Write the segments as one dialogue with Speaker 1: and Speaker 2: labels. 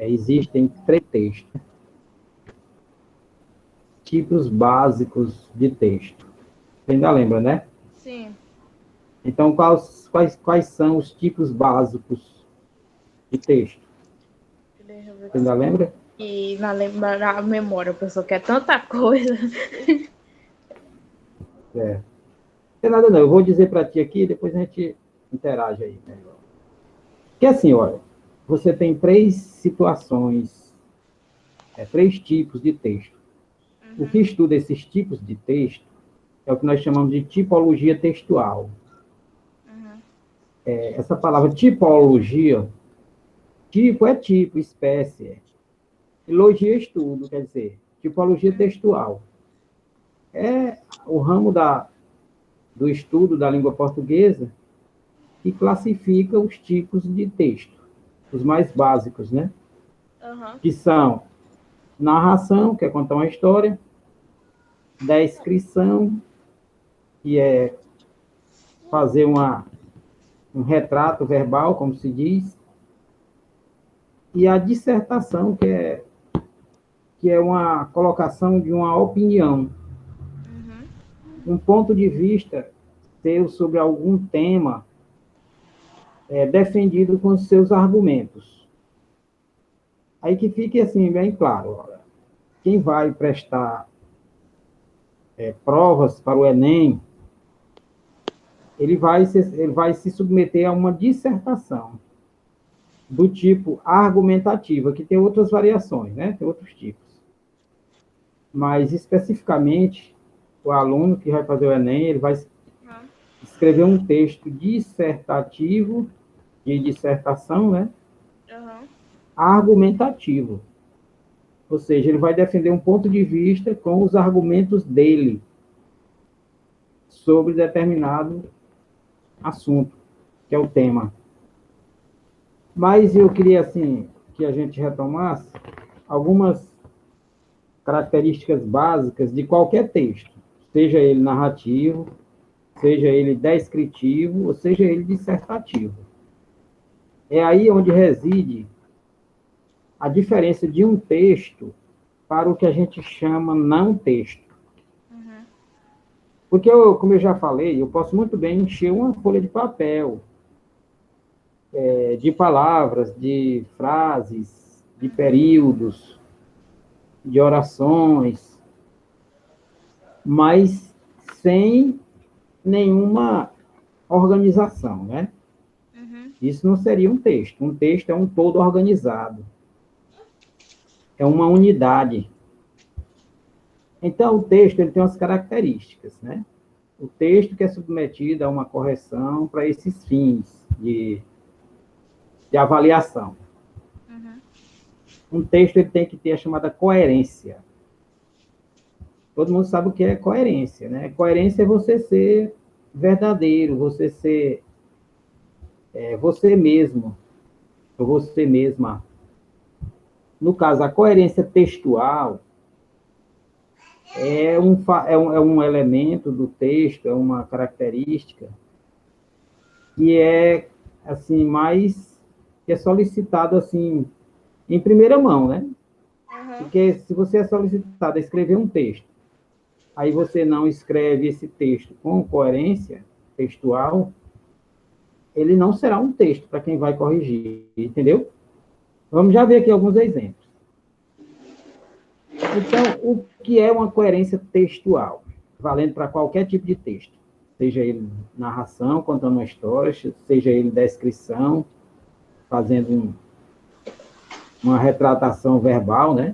Speaker 1: existem três textos, tipos básicos de texto. Você ainda lembra, né?
Speaker 2: Sim.
Speaker 1: Então, quais são os tipos básicos de texto?
Speaker 2: Deixa eu ver
Speaker 1: Você ainda lembra?
Speaker 2: aqui na memória, a pessoa quer tanta coisa.
Speaker 1: É. Não tem nada não, eu vou dizer para ti aqui, depois a gente interage aí melhor. Porque assim, olha, você tem três situações, três tipos de texto. O que estuda esses tipos de texto é o que nós chamamos de tipologia textual. Essa palavra tipologia, tipo é tipo, espécie, logia é estudo, quer dizer, tipologia textual. É o ramo do estudo da língua portuguesa que classifica os tipos de texto, os mais básicos, né?
Speaker 2: Uhum.
Speaker 1: Que são narração, que é contar uma história, descrição, que é fazer um retrato verbal, como se diz, e a dissertação, que é uma colocação de uma opinião, um ponto de vista seu sobre algum tema defendido com os seus argumentos. Aí que fique assim, bem claro, olha, quem vai prestar provas para o Enem, ele vai se submeter a uma dissertação do tipo argumentativa, que tem outras variações, né? Tem outros tipos. Mas, especificamente, o aluno que vai fazer o Enem, ele vai escrever um texto dissertativo, de dissertação, né?
Speaker 2: Uhum.
Speaker 1: Argumentativo. Ou seja, ele vai defender um ponto de vista com os argumentos dele sobre determinado assunto, que é o tema. Mas eu queria, assim, que a gente retomasse algumas características básicas de qualquer texto, seja ele narrativo, seja ele descritivo, ou seja ele dissertativo. É aí onde reside a diferença de um texto para o que a gente chama não texto. Porque, como eu já falei, eu posso muito bem encher uma folha de papel de palavras, de frases, de períodos, de orações, mas sem nenhuma organização, né? Isso não seria um texto. Um texto é um todo organizado. É uma unidade. Então, o texto ele tem umas características, né? O texto que é submetido a uma correção para esses fins de avaliação. Um texto ele tem que ter a chamada coerência. Todo mundo sabe o que é coerência, né? Coerência é você ser verdadeiro, você ser você mesmo, ou você mesma. No caso, a coerência textual é um elemento do texto, é uma característica que é assim mais que é solicitado assim em primeira mão, né? Porque se você é solicitado a escrever um texto, aí você não escreve esse texto com coerência textual, ele não será um texto para quem vai corrigir, entendeu? Vamos já ver aqui alguns exemplos. Então, o que é uma coerência textual? Valendo para qualquer tipo de texto. Seja ele narração, contando uma história, seja ele descrição, fazendo uma retratação verbal, né?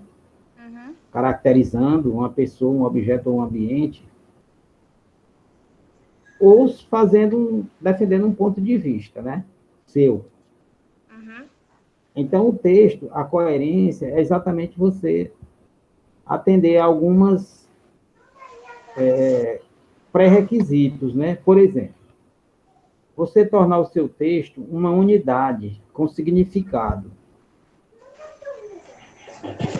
Speaker 1: Caracterizando uma pessoa, um objeto ou um ambiente. Ou defendendo um ponto de vista, né? Seu. Então, o texto, a coerência, é exatamente você atender a algumas pré-requisitos, né? Por exemplo, você tornar o seu texto uma unidade com significado.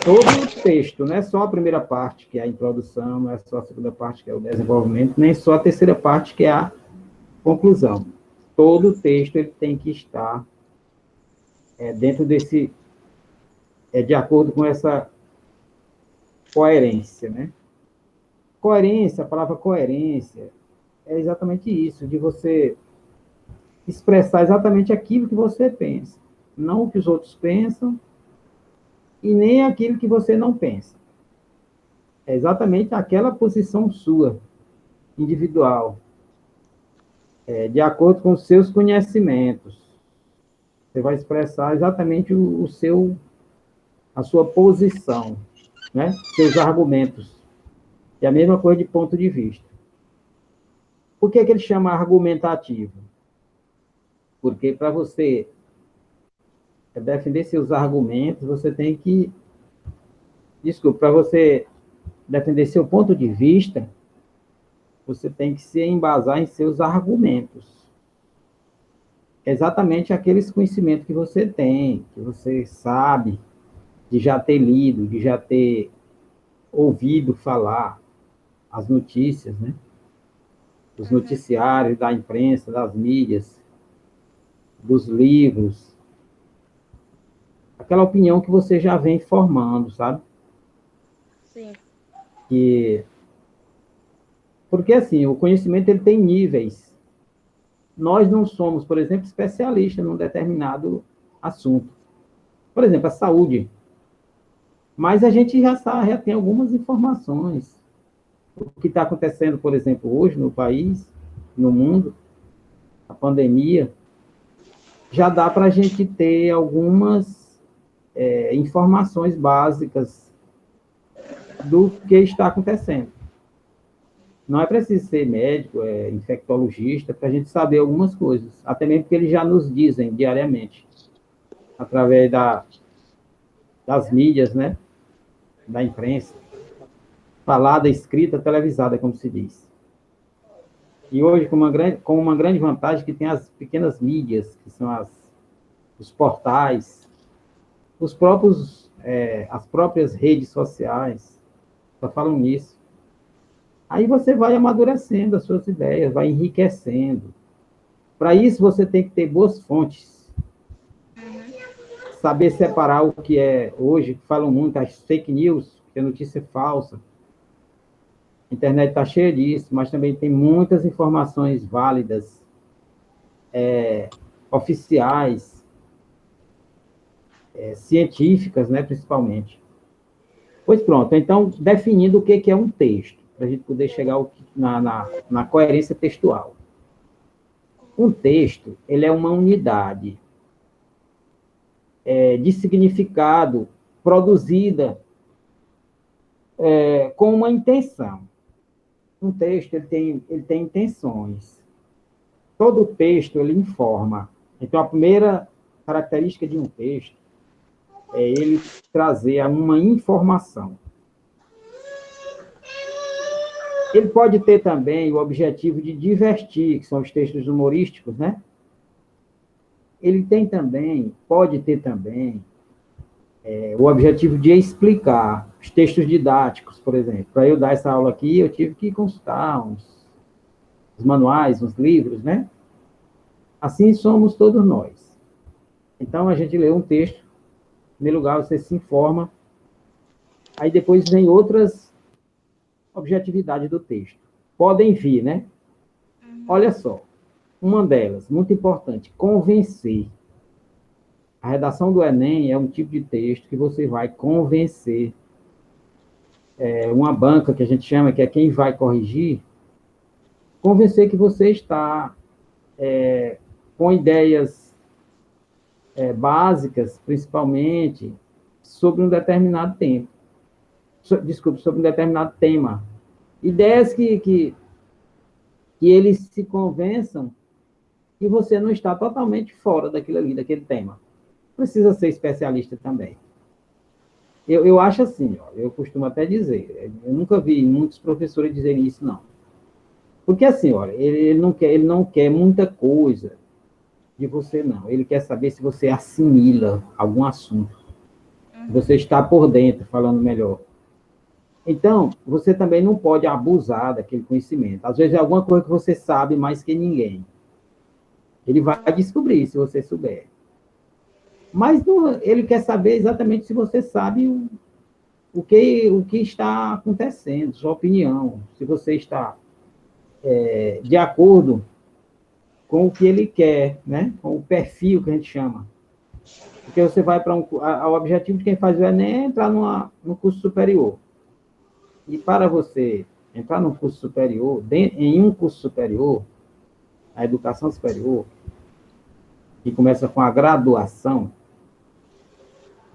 Speaker 1: Todo o texto, não é só a primeira parte, que é a introdução, não é só a segunda parte, que é o desenvolvimento, nem só a terceira parte, que é a conclusão. Todo o texto ele tem que estar dentro é de acordo com essa coerência, né? Coerência, a palavra coerência, é exatamente isso, de você expressar exatamente aquilo que você pensa, não o que os outros pensam e nem aquilo que você não pensa. É exatamente aquela posição sua, individual, de acordo com os seus conhecimentos. Você vai expressar exatamente a sua posição, né? Seus argumentos. É a mesma coisa de ponto de vista. Por que ele chama argumentativo? Porque para você defender seus argumentos, você tem que... Desculpa, para você defender seu ponto de vista, você tem que se embasar em seus argumentos. Exatamente aqueles conhecimentos que você tem, que você sabe, de já ter lido, de já ter ouvido falar, as notícias, né? Os noticiários da imprensa, das mídias, dos livros, aquela opinião que você já vem formando, sabe?
Speaker 2: Sim.
Speaker 1: Porque, assim, o conhecimento ele tem níveis. Nós não somos, por exemplo, especialistas num determinado assunto. Por exemplo, a saúde. Mas a gente já tem algumas informações. O que está acontecendo, por exemplo, hoje no país, no mundo, a pandemia, já dá para a gente ter algumas informações básicas do que está acontecendo. Não é preciso ser médico, infectologista, para a gente saber algumas coisas. Até mesmo porque eles já nos dizem diariamente, através das mídias, né? Da imprensa, falada, escrita, televisada, como se diz. E hoje, com uma grande vantagem, que tem as pequenas mídias, que são os portais, as próprias redes sociais, só falam nisso. Aí você vai amadurecendo as suas ideias, vai enriquecendo. Para isso, você tem que ter boas fontes. Saber separar o que é hoje, que falam muito, as fake news, que é notícia falsa. A internet está cheia disso, mas também tem muitas informações válidas, oficiais, científicas, né, principalmente. Pois pronto, então, definindo o que é um texto, para a gente poder chegar na coerência textual. Um texto, ele é uma unidade de significado produzida com uma intenção. Um texto, ele tem intenções. Todo texto, ele informa. Então, a primeira característica de um texto é ele trazer uma informação. Ele pode ter também o objetivo de divertir, que são os textos humorísticos, né? Ele pode ter também o objetivo de explicar os textos didáticos, por exemplo. Para eu dar essa aula aqui, eu tive que consultar os manuais, os livros, né? Assim somos todos nós. Então, a gente lê um texto, em primeiro lugar, você se informa, aí depois vem outras objetividades do texto. Podem vir, né? Olha só, uma delas, muito importante, convencer. A redação do Enem é um tipo de texto que você vai convencer uma banca, que a gente chama, que é quem vai corrigir, convencer que você está com ideias básicas, principalmente, sobre um determinado tempo. Sobre um determinado tema. Ideias que eles se convençam que você não está totalmente fora daquilo ali, daquele tema. Precisa ser especialista também. Eu acho assim, eu costumo até dizer, eu nunca vi muitos professores dizerem isso, não. Porque assim, olha, ele não quer muita coisa de você, não. Ele quer saber se você assimila algum assunto. Se você está por dentro, falando melhor. Então, você também não pode abusar daquele conhecimento. Às vezes é alguma coisa que você sabe mais que ninguém. Ele vai descobrir, se você souber. Mas ele quer saber exatamente se você sabe o que está acontecendo, sua opinião, se você está de acordo com o que ele quer, né? Com o perfil que a gente chama. Porque você vai para o objetivo de quem faz o Enem é entrar no curso superior. E para você entrar num curso superior, em um curso superior, a educação superior, que começa com a graduação,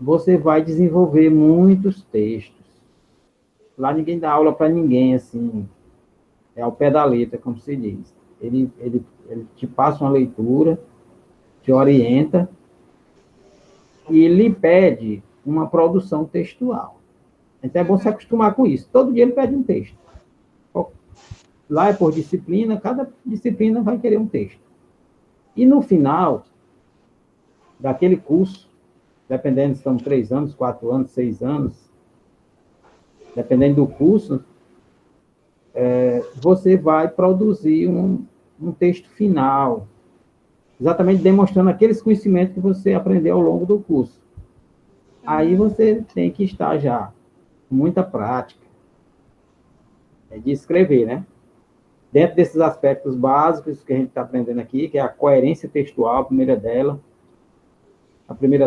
Speaker 1: você vai desenvolver muitos textos. Lá ninguém dá aula para ninguém, assim, é ao pé da letra, como se diz. Ele te passa uma leitura, te orienta e lhe pede uma produção textual. Então é bom se acostumar com isso. Todo dia ele pede um texto. Lá é por disciplina, cada disciplina vai querer um texto. E no final daquele curso, dependendo se são 3 anos, 4 anos, 6 anos, dependendo do curso, você vai produzir um texto final, exatamente demonstrando aqueles conhecimentos que você aprendeu ao longo do curso. Aí você tem que estar já com muita prática de escrever, né? Dentro desses aspectos básicos que a gente está aprendendo aqui, que é a coerência textual, a primeira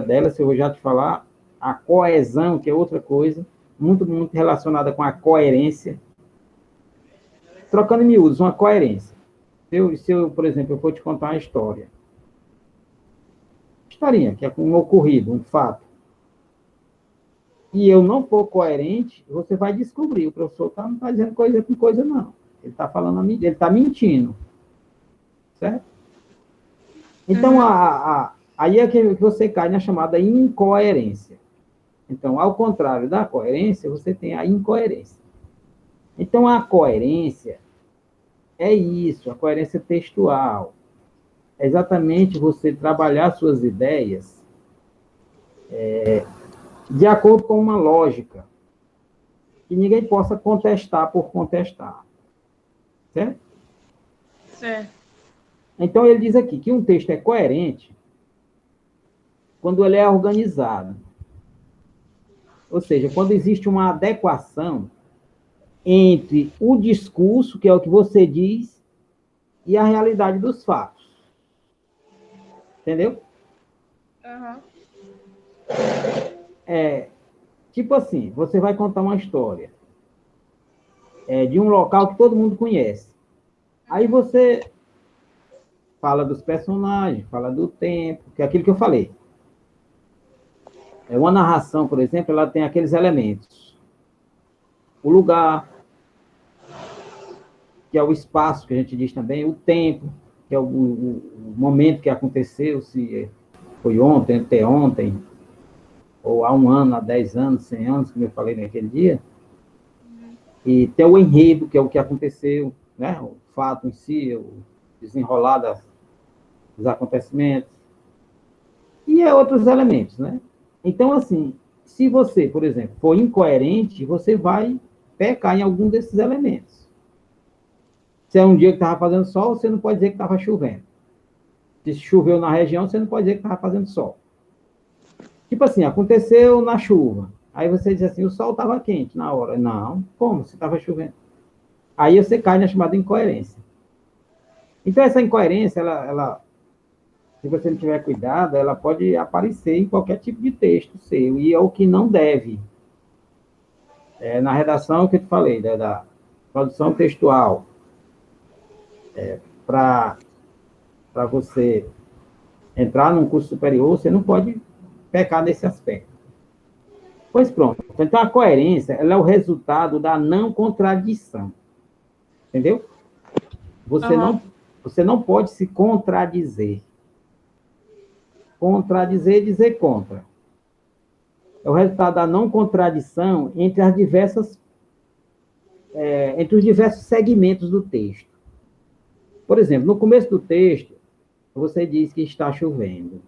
Speaker 1: delas, eu vou já te falar, a coesão, que é outra coisa, muito, muito relacionada com a coerência. Trocando em miúdos, uma coerência. Por exemplo, eu for te contar uma história. Historinha, que é um ocorrido, um fato. E eu não for coerente, você vai descobrir. O professor não está dizendo coisa com coisa, não. Ele está falando, ele está mentindo. Certo? Então, aí é que você cai na chamada incoerência. Então, ao contrário da coerência, você tem a incoerência. Então, a coerência é isso, a coerência textual. É exatamente você trabalhar suas ideias de acordo com uma lógica, que ninguém possa contestar por contestar. Certo?
Speaker 2: Certo.
Speaker 1: Então, ele diz aqui que um texto é coerente quando ele é organizado. Ou seja, quando existe uma adequação entre o discurso, que é o que você diz, e a realidade dos fatos. Entendeu?
Speaker 2: Uhum.
Speaker 1: Tipo assim, você vai contar uma história de um local que todo mundo conhece. Aí você fala dos personagens, fala do tempo, que é aquilo que eu falei. Uma narração, por exemplo, ela tem aqueles elementos. O lugar, que é o espaço, que a gente diz também, o tempo, que é o momento que aconteceu, se foi ontem, anteontem, ou há 1 ano, há 10 anos, 100 anos, como eu falei naquele dia. E tem o enredo, que é o que aconteceu, né? O fato em si, o desenrolar dos acontecimentos. E outros elementos, né? Então, assim, se você, por exemplo, for incoerente, você vai pecar em algum desses elementos. Se é um dia que estava fazendo sol, você não pode dizer que estava chovendo. Se choveu na região, você não pode dizer que estava fazendo sol. Tipo assim, aconteceu na chuva. Aí você diz assim, o sol estava quente na hora. Não, como? Se estava chovendo. Aí você cai na chamada incoerência. Então, essa incoerência, se você não tiver cuidado, ela pode aparecer em qualquer tipo de texto seu, e é o que não deve. Na redação que eu te falei, da produção textual, para você entrar num curso superior, você não pode pecar nesse aspecto. Pois pronto. Então, a coerência ela é o resultado da não contradição. Entendeu? Você não pode se contradizer. Contradizer é dizer contra. É o resultado da não contradição entre entre os diversos segmentos do texto. Por exemplo, no começo do texto, você diz que está chovendo.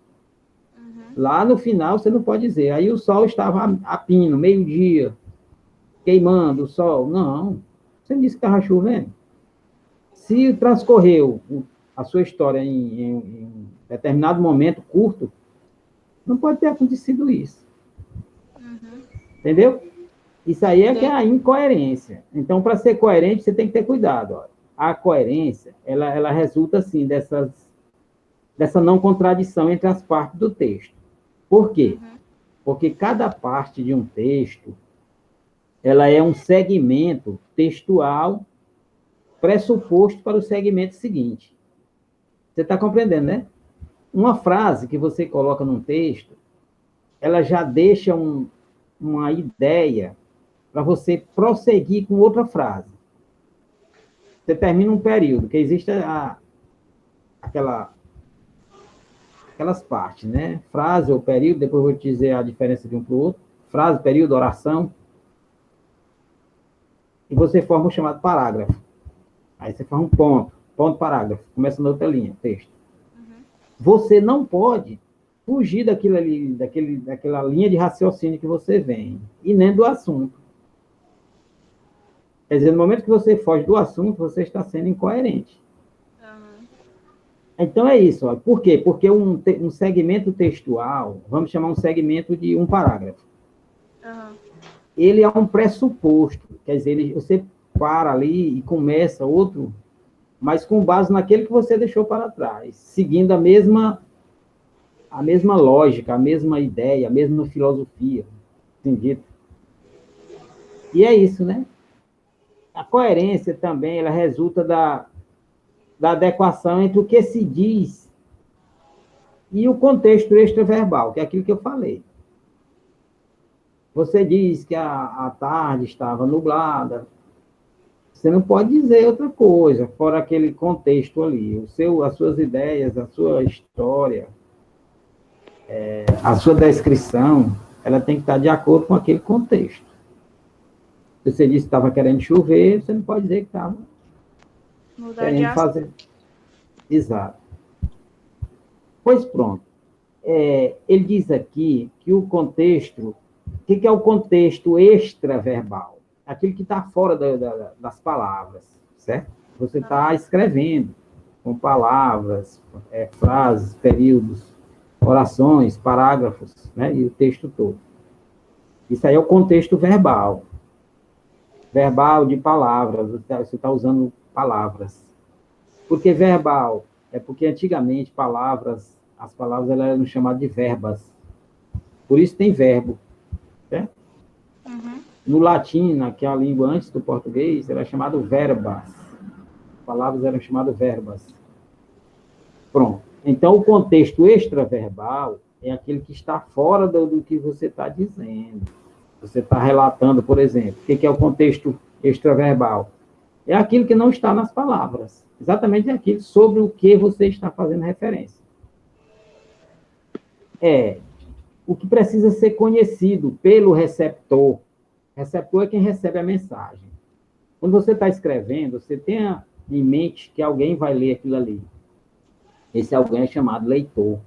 Speaker 1: Lá no final, você não pode dizer. Aí o sol estava a pino, meio-dia, queimando o sol. Não. Você disse que estava chovendo. Se transcorreu a sua história em determinado momento curto, Não pode ter acontecido isso. Entendeu? Isso aí é que é a incoerência. Então, para ser coerente, você tem que ter cuidado. Ó. A coerência, ela resulta, assim, dessa não contradição entre as partes do texto. Por quê? Porque cada parte de um texto, ela é um segmento textual pressuposto para o segmento seguinte. Você está compreendendo, né? Uma frase que você coloca num texto, ela já deixa uma ideia para você prosseguir com outra frase. Você termina um período, que existe aquelas partes, né? Frase ou período, depois eu vou te dizer a diferença de um para o outro. Frase, período, oração. E você forma o chamado parágrafo. Aí você faz um ponto, parágrafo. Começa na outra linha, texto. Você não pode fugir daquilo ali, daquela linha de raciocínio que você vem, e nem do assunto. Quer dizer, no momento que você foge do assunto, você está sendo incoerente. Então, é isso. Ó. Por quê? Porque um segmento textual, vamos chamar um segmento de um parágrafo, ele é um pressuposto. Quer dizer, você para ali e começa outro, mas com base naquele que você deixou para trás, seguindo a mesma lógica, a mesma ideia, a mesma filosofia. Entendido? E é isso, né? A coerência também, ela resulta da adequação entre o que se diz e o contexto extraverbal, que é aquilo que eu falei. Você diz que a tarde estava nublada, você não pode dizer outra coisa, fora aquele contexto ali. As suas ideias, a sua história, a sua descrição, ela tem que estar de acordo com aquele contexto. Se você disse que estava querendo chover, você não pode dizer que estava querendo fazer. Exato. Pois pronto. Ele diz aqui que o contexto... O que é o contexto extraverbal? Aquilo que está fora das palavras, certo? Você está escrevendo com palavras, frases, períodos, orações, parágrafos, né? E o texto todo. Isso aí é o contexto verbal. Verbal de palavras, você está usando palavras. Por que verbal? É porque antigamente as palavras eram chamadas de verbas. Por isso tem verbo. Certo? No latim, que é a língua antes do português, era chamado verbas. As palavras eram chamadas verbas. Pronto. Então, o contexto extraverbal é aquele que está fora do que você está dizendo. Você está relatando, por exemplo. O que é o contexto extraverbal? É aquilo que não está nas palavras. Exatamente aquilo sobre o que você está fazendo referência. O que precisa ser conhecido pelo receptor. Receptor é quem recebe a mensagem. Quando você está escrevendo, você tenha em mente que alguém vai ler aquilo ali. Esse alguém é chamado leitor,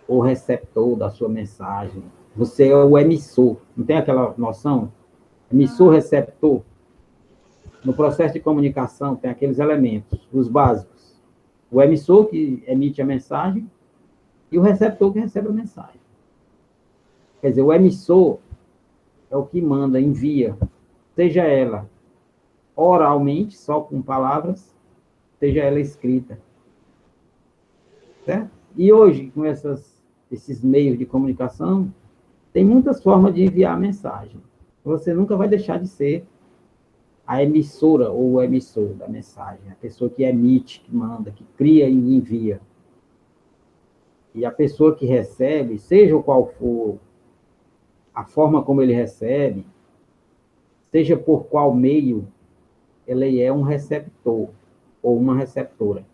Speaker 1: ou receptor da sua mensagem. Você é o emissor. Não tem aquela noção? Emissor, receptor. No processo de comunicação, tem aqueles elementos, os básicos. O emissor, que emite a mensagem, e o receptor, que recebe a mensagem. Quer dizer, o emissor é o que manda, envia, seja ela oralmente, só com palavras, seja ela escrita. Certo? E hoje, com esses meios de comunicação, tem muitas formas de enviar a mensagem. Você nunca vai deixar de ser a emissora ou o emissor da mensagem, a pessoa que emite, que manda, que cria e envia. E a pessoa que recebe, seja qual for a forma como ele recebe, seja por qual meio, ele é um receptor ou uma receptora.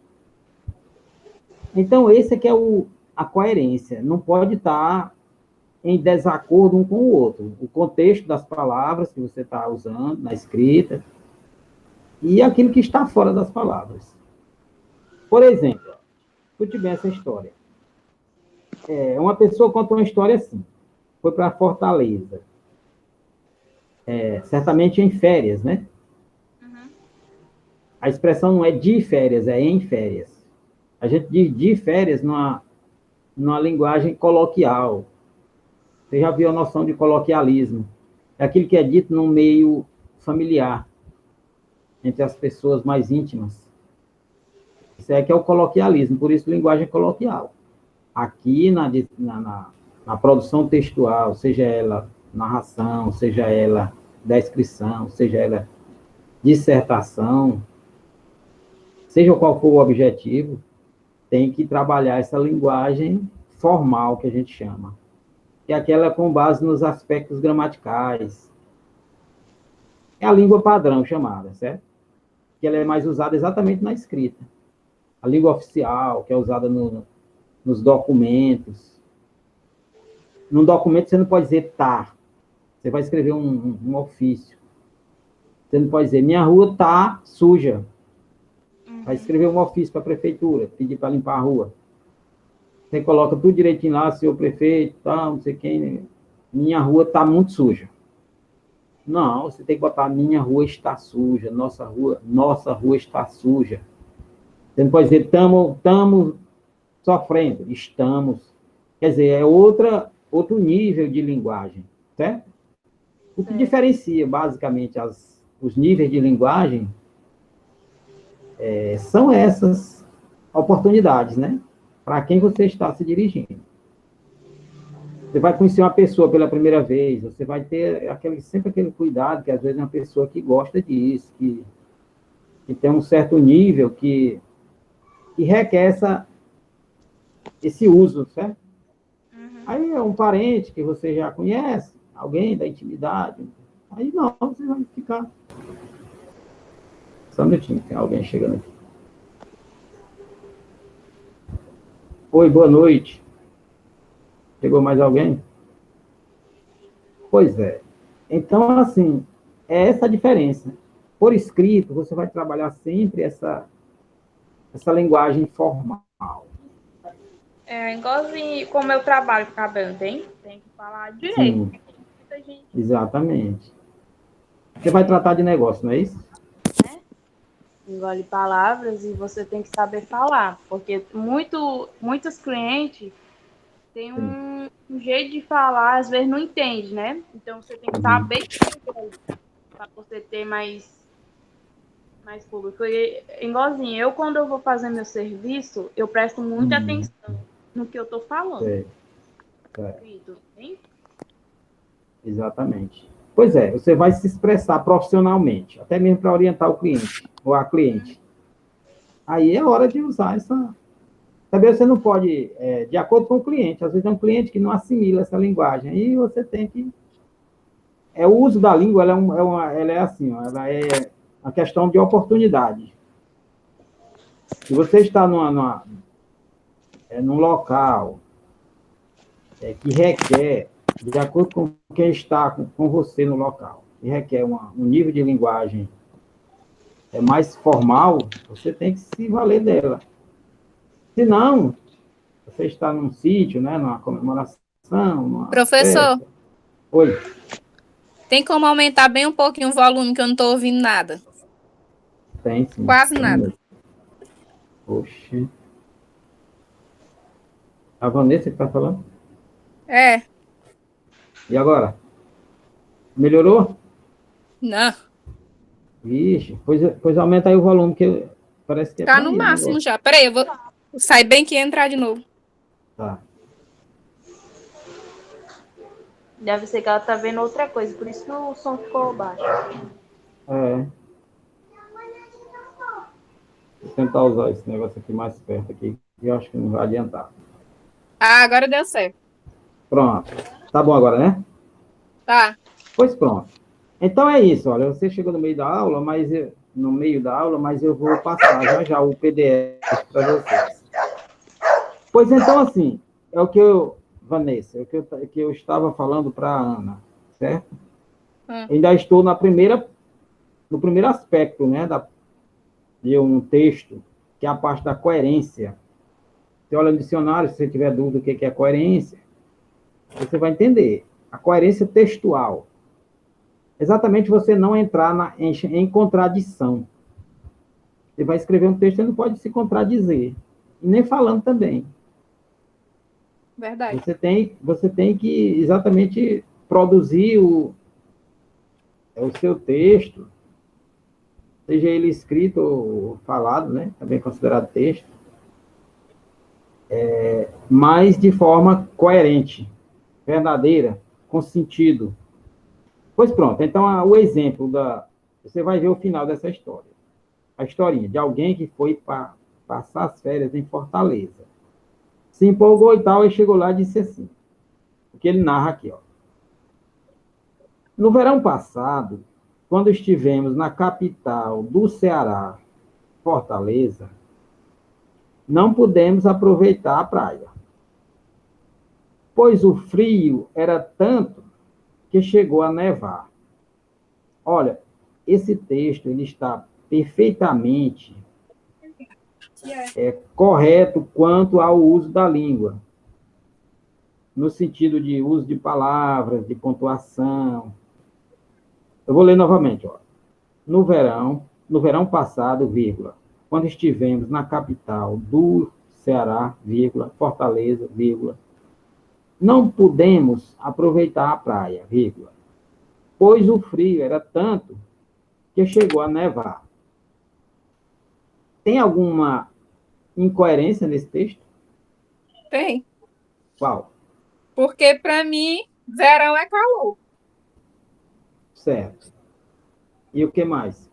Speaker 1: Então, esse é que é a coerência. Não pode estar em desacordo um com o outro. O contexto das palavras que você está usando na escrita e aquilo que está fora das palavras. Por exemplo, escute bem essa história. Uma pessoa conta uma história assim. Foi para Fortaleza. Certamente em férias, né? A expressão não é de férias, é em férias. A gente diz de férias numa linguagem coloquial. Você já viu a noção de coloquialismo? É aquilo que é dito num meio familiar, entre as pessoas mais íntimas. Isso é que é o coloquialismo, por isso linguagem coloquial. Aqui na produção textual, seja ela narração, seja ela descrição, seja ela dissertação, seja qual for o objetivo, tem que trabalhar essa linguagem formal que a gente chama, que é aquela com base nos aspectos gramaticais. É a língua padrão chamada, certo? Que ela é mais usada exatamente na escrita. A língua oficial, que é usada nos documentos. Num documento você não pode dizer tá. Você vai escrever um ofício. Você não pode dizer, minha rua tá suja. Vai escrever um ofício para a prefeitura, pedir para limpar a rua. Você coloca tudo direitinho lá, senhor prefeito, tá, não sei quem, minha rua tá muito suja. Não, você tem que botar, minha rua está suja, nossa rua está suja. Você não pode dizer, estamos sofrendo, estamos. Quer dizer, é outro nível de linguagem, certo? O que diferencia, basicamente, os níveis de linguagem são essas oportunidades, né? Para quem você está se dirigindo. Você vai conhecer uma pessoa pela primeira vez, você vai ter sempre aquele cuidado, que às vezes é uma pessoa que gosta disso, que tem um certo nível, que requer esse uso, certo? Aí é um parente que você já conhece, alguém da intimidade, aí não, você vai ficar... Só um minutinho, tem alguém chegando aqui. Oi, boa noite. Chegou mais alguém? Pois é. Então, assim, é essa a diferença. Por escrito, você vai trabalhar sempre essa linguagem formal.
Speaker 2: É igualzinho como eu trabalho com cabelo, tem que falar direito.
Speaker 1: Sim, exatamente. Você vai tratar de negócio, não é isso?
Speaker 2: Engole palavras e você tem que saber falar, porque muitos clientes têm um jeito de falar, às vezes não entende, né? Então você tem que saber para você ter mais público. E, igualzinho, eu quando eu vou fazer meu serviço, eu presto muita atenção no que eu estou falando. Hein?
Speaker 1: Exatamente. Pois é, você vai se expressar profissionalmente, até mesmo para orientar o cliente, ou a cliente. Aí é hora de usar essa... Também você não pode, de acordo com o cliente, às vezes é um cliente que não assimila essa linguagem, aí você tem que... O uso da língua, ela é assim, ó, ela é uma questão de oportunidade. Se você está num local que requer, de acordo com quem está com você no local, que requer um nível de linguagem mais formal, você tem que se valer dela. Se não, você está num sítio, né, numa comemoração, numa
Speaker 3: Professor,
Speaker 1: festa. Oi.
Speaker 3: Tem como aumentar bem um pouquinho o volume, que eu não estou ouvindo nada?
Speaker 1: Tem, sim.
Speaker 3: Quase nada.
Speaker 1: Oxi. A Vanessa que está falando?
Speaker 3: É.
Speaker 1: E agora? Melhorou?
Speaker 3: Não.
Speaker 1: Vixe, pois aumenta aí o volume, que parece que é
Speaker 3: Tá no máximo já. Peraí, eu vou sair bem aqui e entrar de novo.
Speaker 1: Tá.
Speaker 2: Deve ser que ela tá vendo outra coisa, por isso que o som ficou baixo.
Speaker 1: Vou tentar usar esse negócio aqui mais perto aqui, que eu acho que não vai adiantar.
Speaker 3: Ah, agora deu certo.
Speaker 1: Pronto. Tá bom agora, né?
Speaker 3: Tá.
Speaker 1: Pois pronto. Então é isso, olha, você chegou no meio da aula, mas eu vou passar já o PDF para vocês. Pois então, assim, é o que Vanessa, é o que eu estava falando para a Ana, certo? Ainda estou no primeiro aspecto, né, de um texto, que é a parte da coerência. Você olha no dicionário, se você tiver dúvida do que é coerência, você vai entender. A coerência textual. Exatamente você não entrar em contradição. Você vai escrever um texto, você não pode se contradizer. E nem falando também.
Speaker 3: Verdade.
Speaker 1: Você tem que exatamente produzir o seu texto, seja ele escrito ou falado, né? Também considerado texto, mas de forma coerente, verdadeira, com sentido. Pois pronto, então o exemplo você vai ver o final dessa história. A historinha de alguém que foi para passar as férias em Fortaleza. Se empolgou e tal, e chegou lá e disse assim, o que ele narra aqui, ó. No verão passado, quando estivemos na capital do Ceará, Fortaleza, não pudemos aproveitar a praia, pois o frio era tanto que chegou a nevar. Olha, esse texto ele está perfeitamente correto quanto ao uso da língua, no sentido de uso de palavras, de pontuação. Eu vou ler novamente, ó. No verão passado, vírgula, quando estivemos na capital do Ceará, vírgula, Fortaleza, vírgula, não pudemos aproveitar a praia, vírgula, pois o frio era tanto que chegou a nevar. Tem alguma incoerência nesse texto?
Speaker 3: Tem.
Speaker 1: Qual?
Speaker 3: Porque, para mim, verão é calor.
Speaker 1: Certo. E o que mais?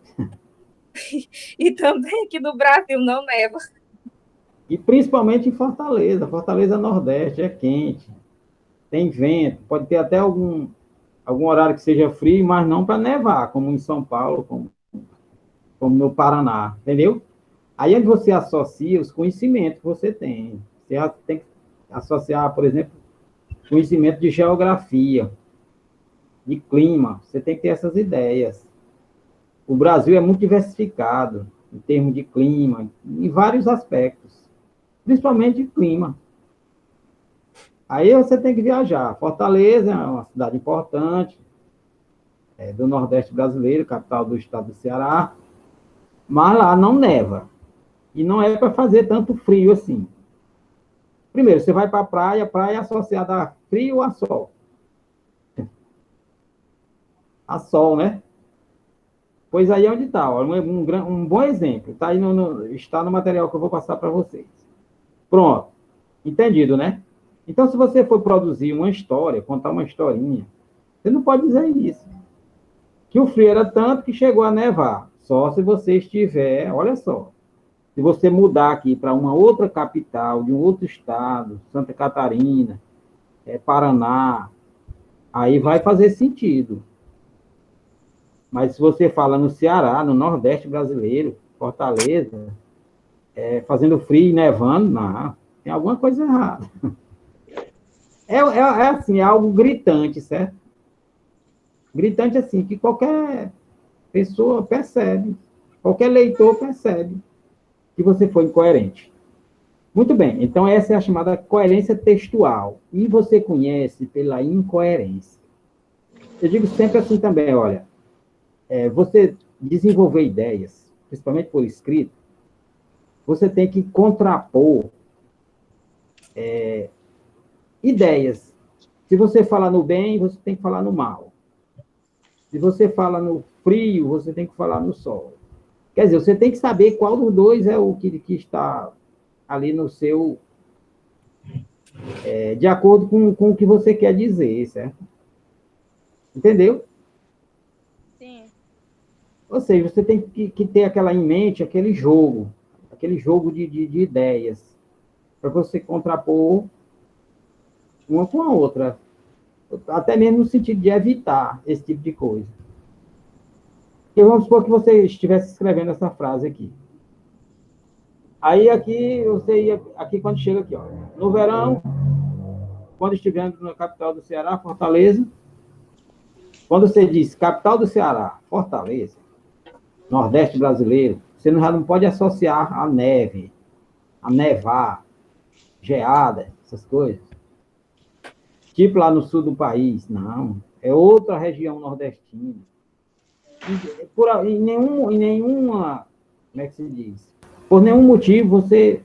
Speaker 3: E também aqui no Brasil não neva.
Speaker 1: E principalmente em Fortaleza. Fortaleza Nordeste é quente, tem vento, pode ter até algum horário que seja frio, mas não para nevar, como em São Paulo, como no Paraná, entendeu? Aí é onde você associa os conhecimentos que você tem. Você tem que associar, por exemplo, conhecimento de geografia, de clima. Você tem que ter essas ideias. O Brasil é muito diversificado em termos de clima, em vários aspectos, principalmente de clima. Aí você tem que viajar. Fortaleza é uma cidade importante, do Nordeste brasileiro, capital do estado do Ceará, mas lá não neva. E não é para fazer tanto frio assim. Primeiro, você vai para a praia é associada a frio ou a sol? A sol, né? Pois aí é onde está. Um bom exemplo. Tá aí está no material que eu vou passar para vocês. Pronto. Entendido, né? Então, se você for produzir uma história, contar uma historinha, você não pode dizer isso. Que o frio era tanto que chegou a nevar. Só se você estiver, olha só, se você mudar aqui para uma outra capital, de um outro estado, Santa Catarina, Paraná, aí vai fazer sentido. Mas se você fala no Ceará, no Nordeste brasileiro, Fortaleza, fazendo frio e nevando, não, tem alguma coisa errada. É assim, é algo gritante, certo? Gritante assim, que qualquer pessoa percebe, qualquer leitor percebe que você foi incoerente. Muito bem, então essa é a chamada coerência textual. E você conhece pela incoerência. Eu digo sempre assim também, olha, você desenvolver ideias, principalmente por escrito, você tem que contrapor ideias. Se você fala no bem, você tem que falar no mal. Se você fala no frio, você tem que falar no sol. Quer dizer, você tem que saber qual dos dois é o que está ali no seu... de acordo com o que você quer dizer, certo? Entendeu?
Speaker 2: Sim.
Speaker 1: Ou seja, você tem que ter aquela em mente, aquele jogo de ideias, para você contrapor uma com a outra. Até mesmo no sentido de evitar esse tipo de coisa. E vamos supor que você estivesse escrevendo essa frase aqui. Aí aqui, você ia, aqui quando chega aqui, ó, no verão, quando estivemos na capital do Ceará, Fortaleza, quando você diz capital do Ceará, Fortaleza, Nordeste brasileiro, você já não pode associar a neve, a nevar, geada, essas coisas. Tipo lá no sul do país, não. É outra região nordestina. Em nenhuma, como é que se diz? Por nenhum motivo você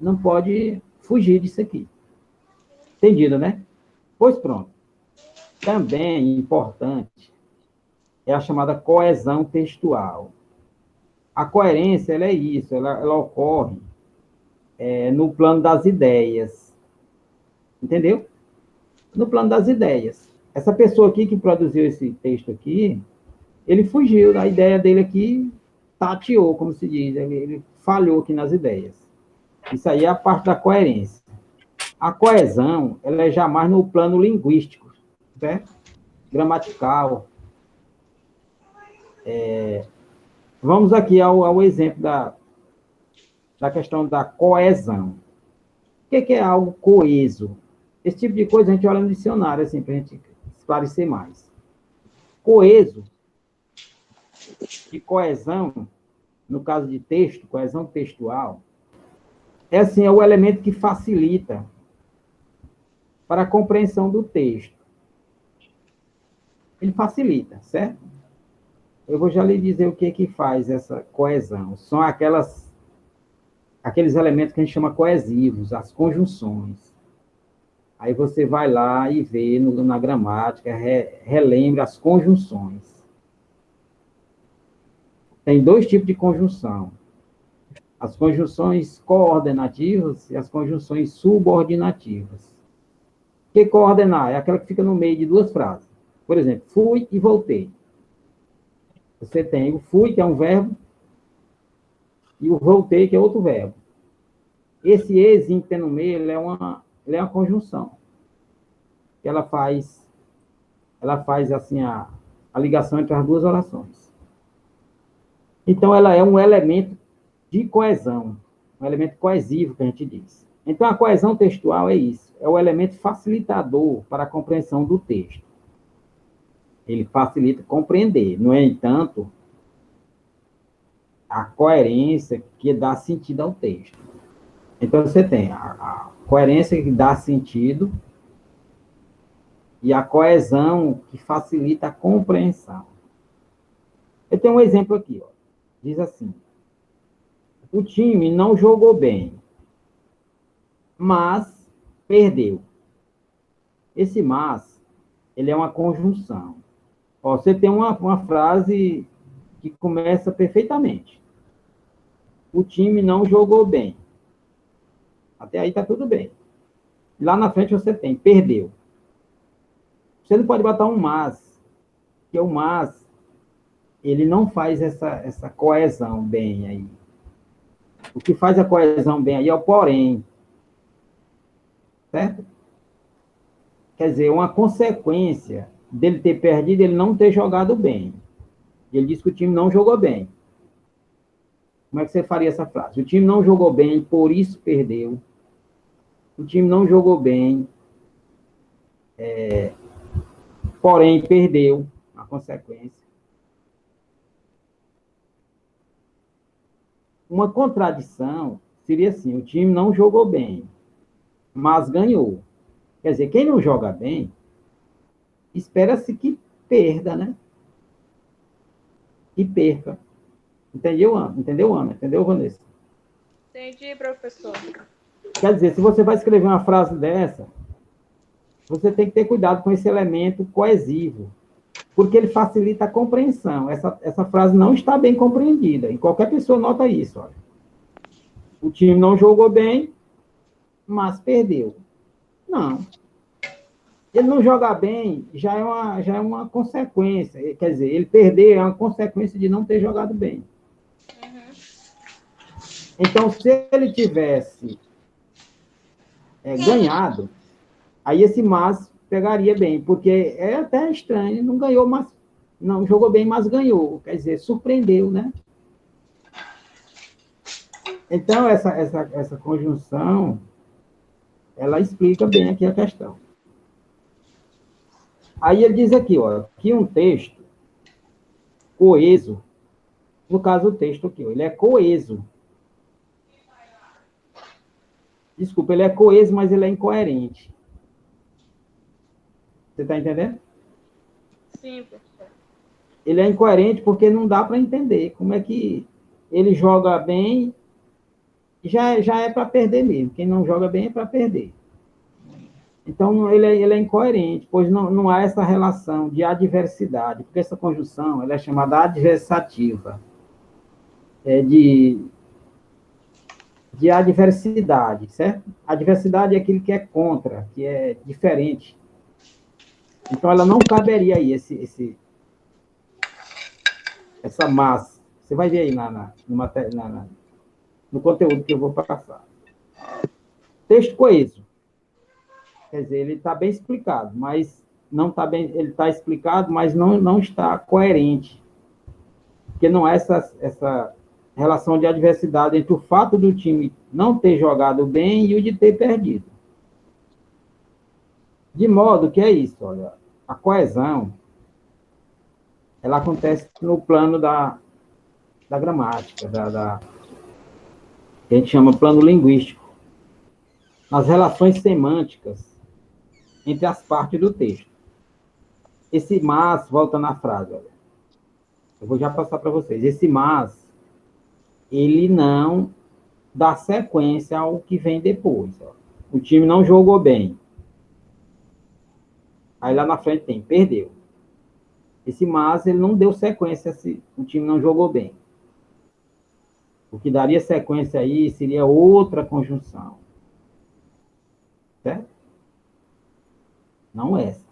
Speaker 1: não pode fugir disso aqui. Entendido, né? Pois pronto. Também importante é a chamada coesão textual. A coerência, ela é isso, ela ocorre no plano das ideias. Entendeu? No plano das ideias. Essa pessoa aqui que produziu esse texto aqui, ele fugiu da ideia dele aqui, tateou, como se diz, ele falhou aqui nas ideias. Isso aí é a parte da coerência. A coesão, ela é jamais no plano linguístico, certo? Gramatical. Vamos aqui ao exemplo da questão da coesão. O que é algo coeso? Esse tipo de coisa a gente olha no dicionário, assim, para a gente esclarecer mais. Coeso e coesão, no caso de texto, coesão textual, assim, é o elemento que facilita para a compreensão do texto. Ele facilita, certo? Eu vou já lhe dizer o que faz essa coesão. São aqueles elementos que a gente chama coesivos, as conjunções. Aí você vai lá e vê na gramática, relembra as conjunções. Tem dois tipos de conjunção. As conjunções coordenativas e as conjunções subordinativas. O que coordenar? É aquela que fica no meio de duas frases. Por exemplo, fui e voltei. Você tem o fui, que é um verbo, e o voltei, que é outro verbo. Esse ezinho que tem no meio, ele é uma conjunção. Ela faz assim, a ligação entre as duas orações. Então, ela é um elemento de coesão, um elemento coesivo, que a gente diz. Então, a coesão textual é isso, é o elemento facilitador para a compreensão do texto. Ele facilita compreender. No entanto, a coerência que dá sentido ao texto. Então, você tem a coerência que dá sentido e a coesão que facilita a compreensão. Eu tenho um exemplo aqui, ó. Diz assim: o time não jogou bem, mas perdeu. Esse mas, ele é uma conjunção. Ó, você tem uma frase que começa perfeitamente. O time não jogou bem. Até aí está tudo bem. Lá na frente você tem, perdeu. Você não pode botar um mas, porque o mas, ele não faz essa coesão bem aí. O que faz a coesão bem aí é o porém. Certo? Quer dizer, uma consequência dele ter perdido, ele não ter jogado bem. Ele disse que o time não jogou bem. Como é que você faria essa frase? O time não jogou bem, por isso perdeu. O time não jogou bem, porém perdeu, a consequência. Uma contradição seria assim: o time não jogou bem, mas ganhou. Quer dizer, quem não joga bem, espera-se que perda, né? Que perca. Entendeu, Ana? Entendeu, Ana? Entendeu, Vanessa?
Speaker 2: Entendi, professor.
Speaker 1: Quer dizer, se você vai escrever uma frase dessa, você tem que ter cuidado com esse elemento coesivo, porque ele facilita a compreensão. Essa frase não está bem compreendida, e qualquer pessoa nota isso. Olha. O time não jogou bem, mas perdeu. Não. Ele não jogar bem já é uma consequência. Quer dizer, ele perder é uma consequência de não ter jogado bem.
Speaker 2: Uhum.
Speaker 1: Então, se ele tivesse ganhado, aí esse mas pegaria bem, porque é até estranho, não ganhou, mas não jogou bem, mas ganhou. Quer dizer, surpreendeu, né? Então, essa conjunção, ela explica bem aqui a questão. Aí ele diz aqui, ó, que um texto coeso, no caso o texto aqui, ó, ele é coeso. Desculpa, ele é coeso, mas ele é incoerente. Você está entendendo?
Speaker 2: Sim, professor.
Speaker 1: Ele é incoerente porque não dá para entender como é que ele joga bem, já é para perder mesmo. Quem não joga bem é para perder. Então, ele é incoerente, pois não há essa relação de adversidade, porque essa conjunção ela é chamada adversativa, de adversidade, certo? Adversidade é aquilo que é contra, que é diferente. Então, ela não caberia aí, essa massa. Você vai ver aí no conteúdo que eu vou passar. Texto coeso. Quer dizer, ele está bem explicado, mas não está bem. Ele está explicado, mas não está coerente. Porque não há essa relação de adversidade entre o fato do time não ter jogado bem e o de ter perdido. De modo que é isso, olha, a coesão, ela acontece no plano da gramática, que a gente chama plano linguístico, nas relações semânticas entre as partes do texto. Esse mas volta na frase, olha. Eu vou já passar para vocês. Esse mas, ele não dá sequência ao que vem depois. Ó. O time não jogou bem. Aí lá na frente tem, perdeu. Esse mas, ele não deu sequência se o time não jogou bem. O que daria sequência aí seria outra conjunção. Certo? Não essa.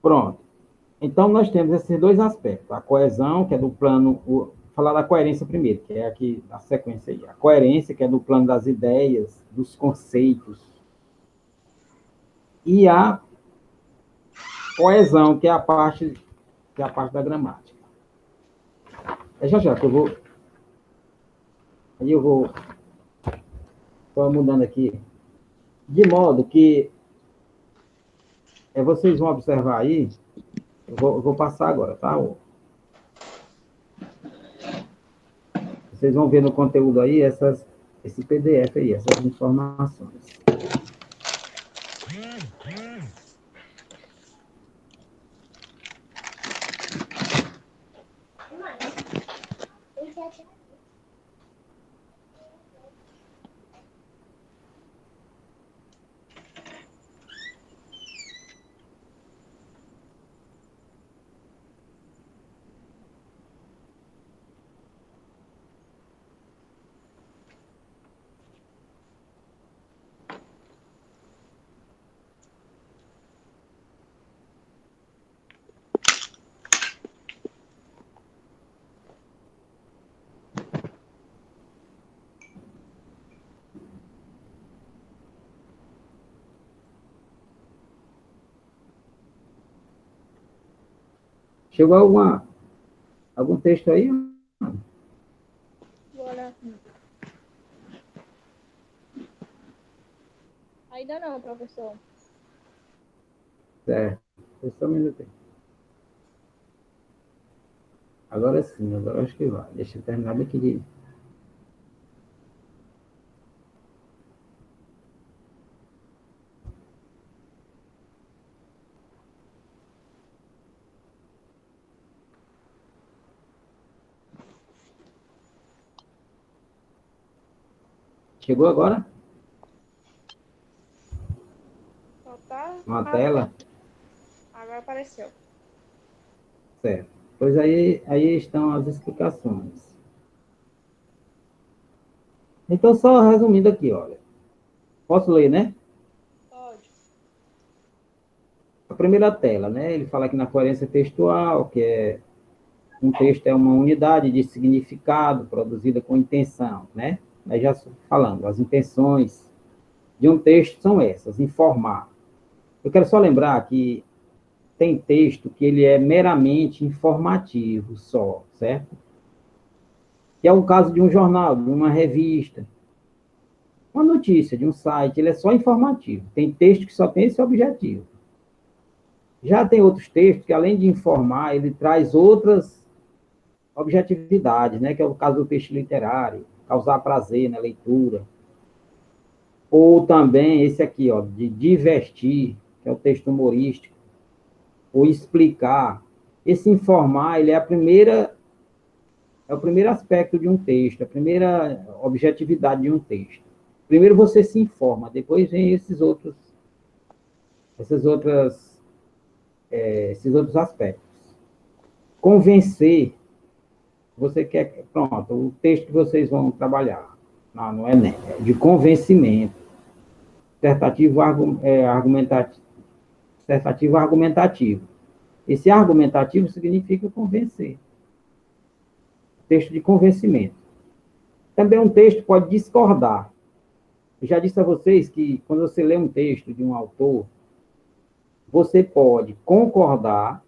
Speaker 1: Pronto. Então, nós temos esses dois aspectos. A coesão, que é do plano... Vou falar da coerência primeiro, que é aqui a sequência aí. A coerência, que é do plano das ideias, dos conceitos. E a coesão, que é a parte da gramática. É já que eu vou... Aí eu vou... Estou mudando aqui. De modo que... vocês vão observar aí... Eu vou passar agora, tá? Vocês vão ver no conteúdo aí esse PDF aí, essas informações. Chegou algum texto aí?
Speaker 2: Bora. Ainda não, professor.
Speaker 1: Certo. Só um minutinho. Agora sim, agora acho que vai. Deixa eu terminar daqui de... Chegou agora?
Speaker 2: Só tá...
Speaker 1: Uma tela?
Speaker 2: Agora apareceu.
Speaker 1: Certo. Pois aí estão as explicações. Então, só resumindo aqui, olha. Posso ler, né?
Speaker 2: Pode.
Speaker 1: A primeira tela, né? Ele fala aqui na coerência textual, que um texto é uma unidade de significado produzida com intenção, né? Mas já falando, as intenções de um texto são essas, informar. Eu quero só lembrar que tem texto que ele é meramente informativo só, certo? Que é o caso de um jornal, de uma revista, uma notícia de um site, ele é só informativo. Tem texto que só tem esse objetivo. Já tem outros textos que, além de informar, ele traz outras objetividades, né? Que é o caso do texto literário, causar prazer na leitura. Ou também esse aqui, ó, de divertir, que é o texto humorístico. Ou explicar. Esse informar, ele é o primeiro aspecto de um texto, a primeira objetividade de um texto. Primeiro você se informa, depois vem esses outros aspectos. Convencer, você quer, pronto, o texto que vocês vão trabalhar no Enem, é de convencimento, dissertativo argumentativo. Esse argumentativo significa convencer. Texto de convencimento. Também um texto pode discordar. Eu já disse a vocês que quando você lê um texto de um autor, você pode concordar,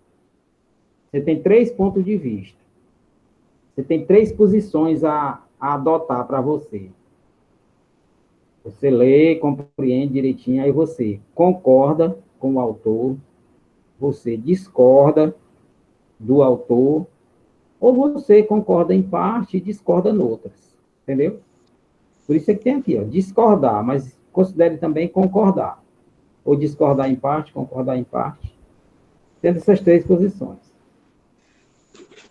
Speaker 1: você tem 3 pontos de vista. Você tem 3 posições a adotar para você. Você lê, compreende direitinho, aí você concorda com o autor, você discorda do autor, ou você concorda em parte e discorda em outras. Entendeu? Por isso é que tem aqui, ó, discordar, mas considere também concordar. Ou discordar em parte, concordar em parte. Tendo essas 3 posições.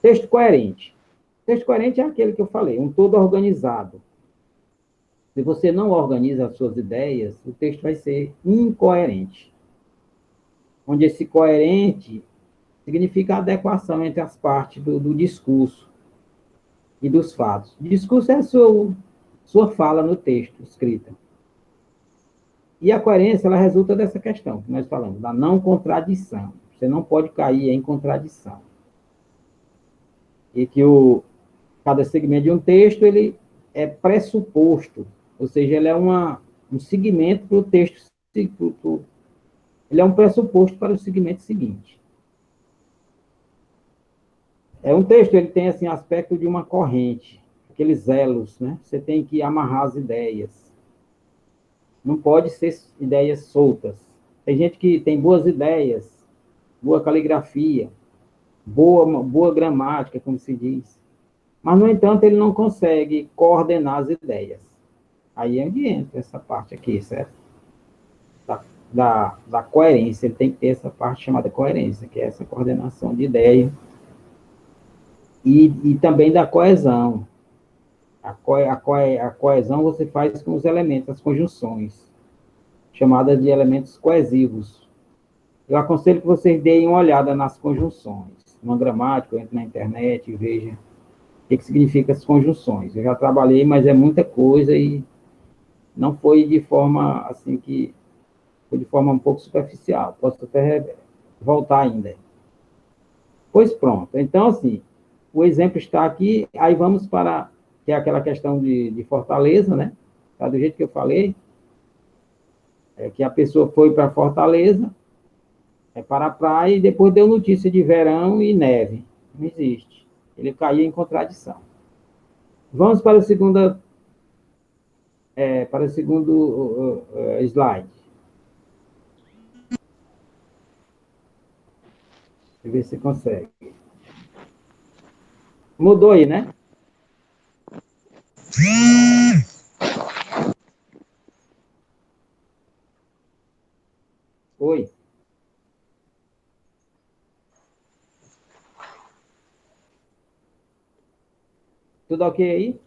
Speaker 1: Texto coerente. Texto coerente é aquele que eu falei, um todo organizado. Se você não organiza as suas ideias, o texto vai ser incoerente. Onde esse coerente significa a adequação entre as partes do discurso e dos fatos. O discurso é a sua fala no texto, escrita. E a coerência, ela resulta dessa questão que nós falamos, da não contradição. Você não pode cair em contradição. E que cada segmento de um texto, ele é pressuposto, ou seja, ele é um segmento para o texto, ele é um pressuposto para o segmento seguinte. Um texto, ele tem, assim, aspecto de uma corrente, aqueles elos, né? Você tem que amarrar as ideias. Não pode ser ideias soltas. Tem gente que tem boas ideias, boa caligrafia, boa gramática, como se diz. Mas, no entanto, ele não consegue coordenar as ideias. Aí é onde entra essa parte aqui, certo? Da coerência. Ele tem que ter essa parte chamada coerência, que é essa coordenação de ideia. E também da coesão. A coesão você faz com os elementos, as conjunções, chamadas de elementos coesivos. Eu aconselho que vocês deem uma olhada nas conjunções. Uma gramática, eu entro na internet e veja o que significa as conjunções. Eu já trabalhei, mas é muita coisa e não foi de forma, assim, foi de forma um pouco superficial. Posso até voltar ainda. Pois pronto. Então, assim, o exemplo está aqui, aí vamos para, que é aquela questão de Fortaleza, né? Tá do jeito que eu falei, que a pessoa foi para Fortaleza, para a praia, e depois deu notícia de verão e neve. Não existe. Ele caiu em contradição. Vamos para o segundo slide. Deixa eu ver se consegue. Mudou aí, né? Oi. Tudo ok aí?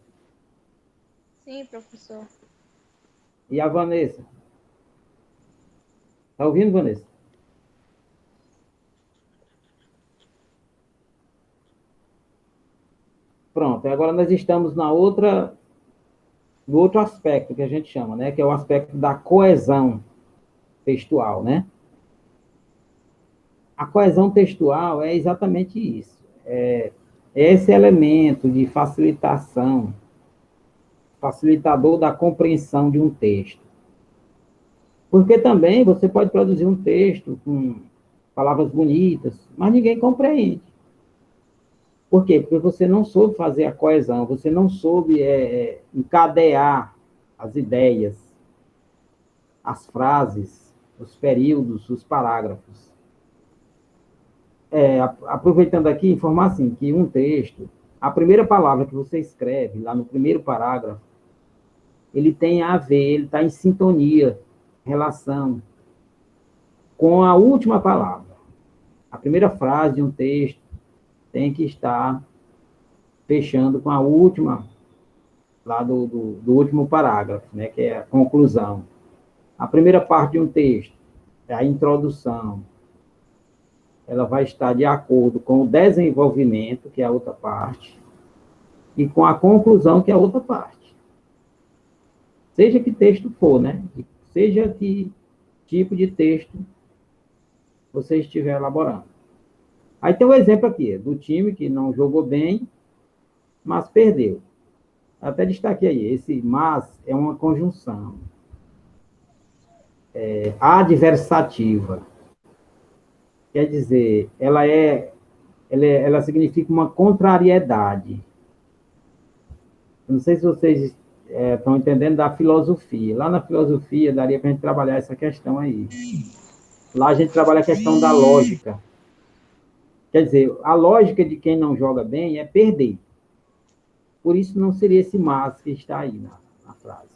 Speaker 2: Sim, professor.
Speaker 1: E a Vanessa? Tá ouvindo, Vanessa? Pronto, agora nós estamos no outro aspecto que a gente chama, né? Que é o aspecto da coesão textual, né? A coesão textual é exatamente isso. É esse elemento de facilitador da compreensão de um texto. Porque também você pode produzir um texto com palavras bonitas, mas ninguém compreende. Por quê? Porque você não soube fazer a coesão, você não soube encadear as ideias, as frases, os períodos, os parágrafos. Aproveitando aqui, informar assim, que um texto, a primeira palavra que você escreve, lá no primeiro parágrafo, ele tem a ver, ele está em sintonia, relação com a última palavra. A primeira frase de um texto tem que estar fechando com a última lá do último parágrafo, né, que é a conclusão. A primeira parte de um texto é a introdução. Ela vai estar de acordo com o desenvolvimento, que é a outra parte, e com a conclusão, que é a outra parte. Seja que texto for, né? Seja que tipo de texto você estiver elaborando. Aí tem um exemplo aqui, do time que não jogou bem, mas perdeu. Até destaquei aí, esse mas é uma conjunção adversativa. Quer dizer, ela significa uma contrariedade. Eu não sei se vocês estão entendendo da filosofia. Lá na filosofia, daria para a gente trabalhar essa questão aí. Lá a gente trabalha a questão da lógica. Quer dizer, a lógica de quem não joga bem é perder. Por isso não seria esse mas que está aí na frase.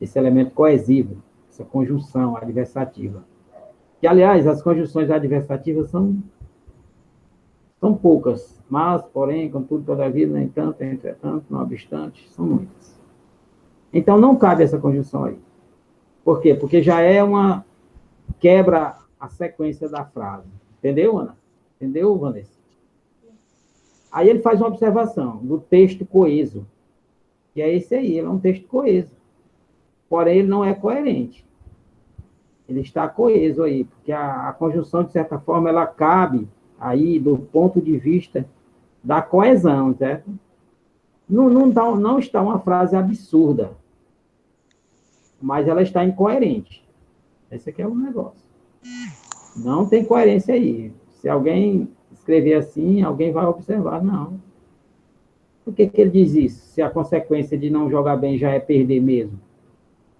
Speaker 1: Esse elemento coesivo, essa conjunção adversativa. Que, aliás, as conjunções adversativas são poucas. Mas, porém, contudo, todavia, no entanto, entretanto, não obstante, são muitas. Então, não cabe essa conjunção aí. Por quê? Porque já é uma quebra a sequência da frase. Entendeu, Ana? Entendeu, Vanessa? Aí ele faz uma observação do texto coeso. E é esse aí, ele é um texto coeso. Porém, ele não é coerente. Ele está coeso aí, porque a conjunção, de certa forma, ela cabe aí do ponto de vista da coesão, certo? Não está uma frase absurda, mas ela está incoerente. Esse aqui é o negócio. Não tem coerência aí. Se alguém escrever assim, alguém vai observar, não. Por que ele diz isso? Se a consequência de não jogar bem já é perder mesmo.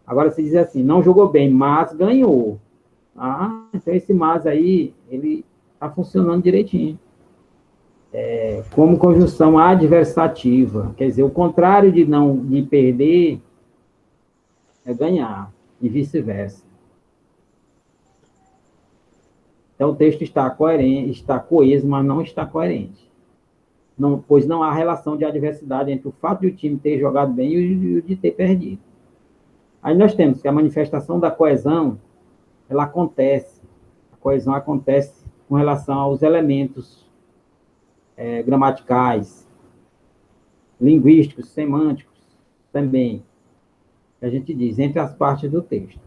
Speaker 1: Agora, se dizer assim, não jogou bem, mas ganhou. Ah, então esse mas aí, ele está funcionando direitinho. Como conjunção adversativa. Quer dizer, o contrário de perder é ganhar, e vice-versa. Então, o texto está coerente, está coeso, mas não está coerente. Pois não há relação de adversidade entre o fato de o time ter jogado bem e o de ter perdido. Aí nós temos que a manifestação da coesão, ela acontece. A coesão acontece com relação aos elementos gramaticais, linguísticos, semânticos, também, que a gente diz, entre as partes do texto.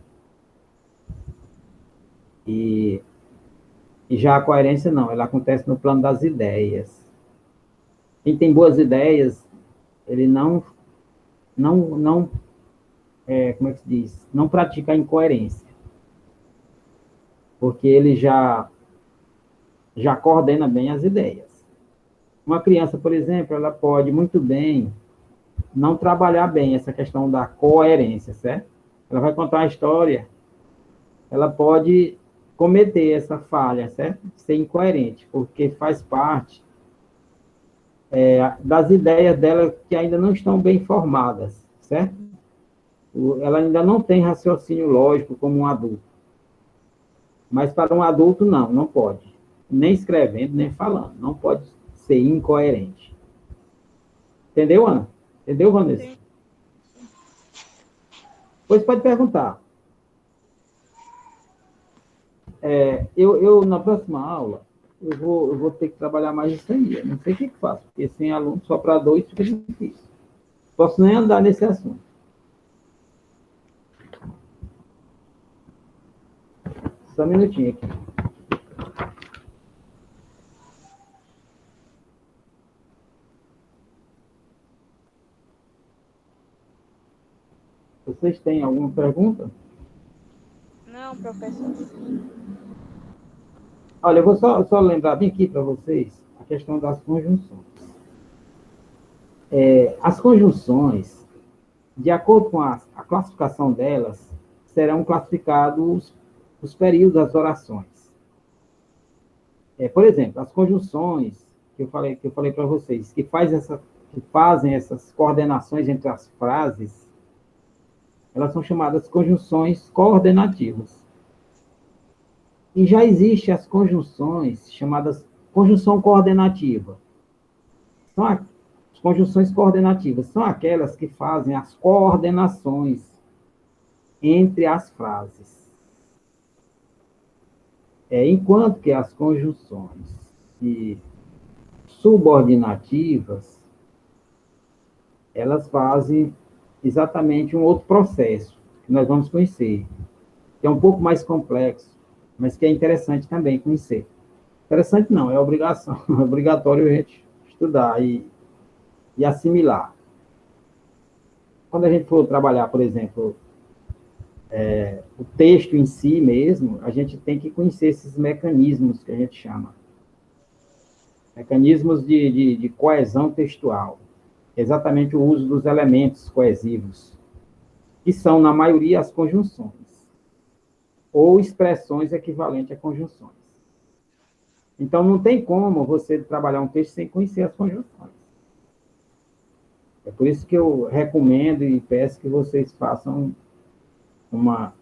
Speaker 1: E já a coerência não, ela acontece no plano das ideias. Quem tem boas ideias, ele como é que se diz? Não pratica a incoerência. Porque ele já coordena bem as ideias. Uma criança, por exemplo, ela pode muito bem não trabalhar bem essa questão da coerência, certo? Ela vai contar uma história, ela pode cometer essa falha, certo? Ser incoerente, porque faz parte das ideias dela que ainda não estão bem formadas, certo? Ela ainda não tem raciocínio lógico como um adulto. Mas para um adulto, não pode. Nem escrevendo, nem falando. Não pode ser incoerente. Entendeu, Ana? Entendeu, Vanessa? Sim. Pois pode perguntar. Eu, na próxima aula, eu vou ter que trabalhar mais isso aí. Eu não sei o que faço, porque sem aluno, só para 2 fica difícil. Posso nem andar nesse assunto. Só um minutinho aqui. Vocês têm alguma pergunta?
Speaker 2: Não, professor.
Speaker 1: Olha, eu vou só lembrar bem aqui para vocês a questão das conjunções. As conjunções, de acordo com a classificação delas, serão classificados os períodos das orações. Por exemplo, as conjunções que eu falei para vocês, que fazem essas coordenações entre as frases, elas são chamadas conjunções coordenativas. E já existem as conjunções chamadas conjunção coordenativa. As conjunções coordenativas são aquelas que fazem as coordenações entre as frases. Enquanto que as conjunções subordinativas, elas fazem exatamente um outro processo, que nós vamos conhecer, que é um pouco mais complexo, mas que é interessante também conhecer. Interessante não, é obrigação, é obrigatório a gente estudar e assimilar. Quando a gente for trabalhar, por exemplo, o texto em si mesmo, a gente tem que conhecer esses mecanismos que a gente chama. Mecanismos de coesão textual. Exatamente o uso dos elementos coesivos, que são, na maioria, as conjunções, ou expressões equivalentes a conjunções. Então, não tem como você trabalhar um texto sem conhecer as conjunções. É por isso que eu recomendo e peço que vocês façam uma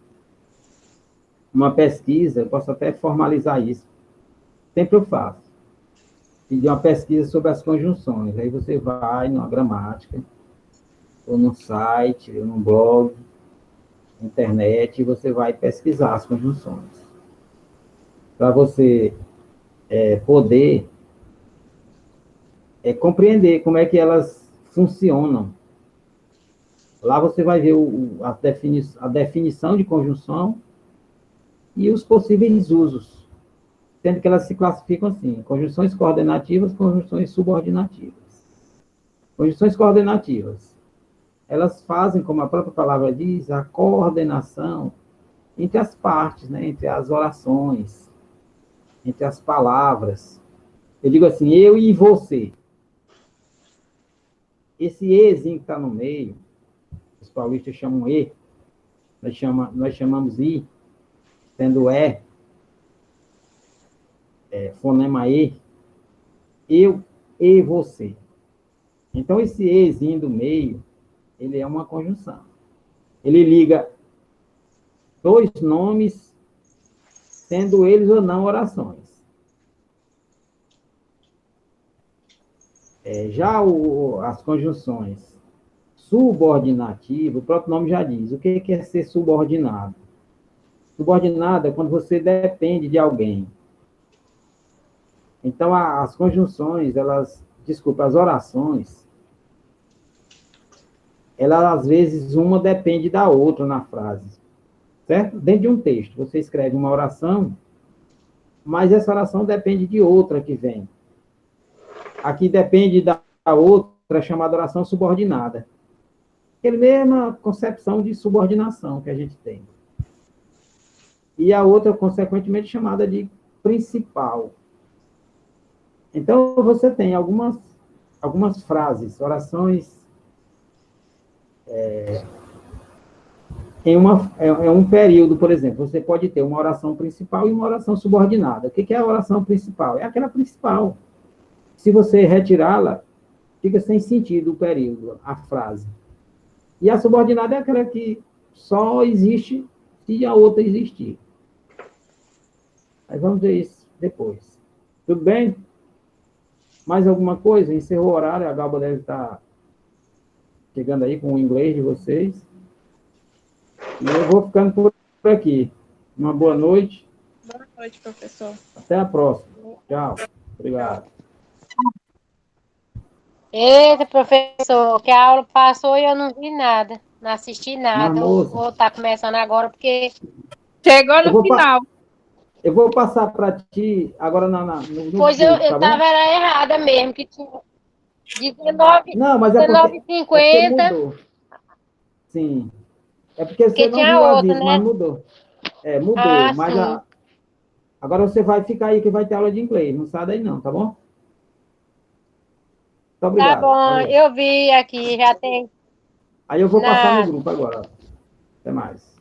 Speaker 1: pesquisa, eu posso até formalizar isso. Sempre eu faço. Pedir uma pesquisa sobre as conjunções. Aí você vai numa gramática, ou num site, ou num blog, na internet, e você vai pesquisar as conjunções. Para você poder compreender como é que elas funcionam. Lá você vai ver a definição de conjunção e os possíveis usos, sendo que elas se classificam assim: conjunções coordenativas, conjunções subordinativas. Conjunções coordenativas, elas fazem, como a própria palavra diz, a coordenação entre as partes, né? Entre as orações, entre as palavras. Eu digo assim, eu e você. Esse ezinho que está no meio, os paulistas chamam e, nós chamamos i, sendo fonema e, eu e você. Então, esse ezinho do meio, ele é uma conjunção. Ele liga dois nomes, sendo eles ou não orações. Já as conjunções subordinativas, o próprio nome já diz. O que é ser subordinado? Subordinado é quando você depende de alguém. Então, as conjunções, as orações, às vezes, uma depende da outra na frase. Certo? Dentro de um texto, você escreve uma oração, mas essa oração depende de outra que vem. Aqui depende da outra, chamada oração subordinada. Aquela mesma concepção de subordinação que a gente tem. E a outra, consequentemente, chamada de principal. Então, você tem algumas frases, orações em um período, por exemplo. Você pode ter uma oração principal e uma oração subordinada. O que é a oração principal? É aquela principal. Se você retirá-la, fica sem sentido o período, a frase. E a subordinada é aquela que só existe se a outra existir. Aí vamos ver isso depois. Tudo bem? Mais alguma coisa? Encerrou o horário, a Galba deve estar chegando aí com o inglês de vocês. E eu vou ficando por aqui. Uma boa noite.
Speaker 2: Boa noite, professor.
Speaker 1: Até a próxima. Tchau. Obrigado.
Speaker 4: Eita, professor, que a aula passou e eu não vi nada, não assisti nada.
Speaker 1: Mas,
Speaker 4: Eu
Speaker 1: moça,
Speaker 4: vou estar começando agora, porque
Speaker 3: Chegou no final.
Speaker 1: eu vou passar para ti agora no
Speaker 4: pois
Speaker 1: grupo,
Speaker 4: eu
Speaker 1: tá bom?
Speaker 4: estava errada mesmo, que tinha 19,
Speaker 1: Não, mas é porque
Speaker 4: 19h50,
Speaker 1: mudou. Sim. É porque você
Speaker 4: porque
Speaker 1: não
Speaker 4: tinha
Speaker 1: viu o
Speaker 4: outra,
Speaker 1: aviso,
Speaker 4: né?
Speaker 1: mas mudou. Mudou.
Speaker 4: Ah,
Speaker 1: Mas
Speaker 4: sim.
Speaker 1: agora você vai ficar aí que vai ter aula de inglês. Não sai daí não, tá bom? Muito
Speaker 4: Tá
Speaker 1: obrigado.
Speaker 4: bom,
Speaker 1: Valeu.
Speaker 4: eu vi aqui, já tem
Speaker 1: Aí eu vou passar no
Speaker 4: nada.
Speaker 1: grupo agora. Até mais.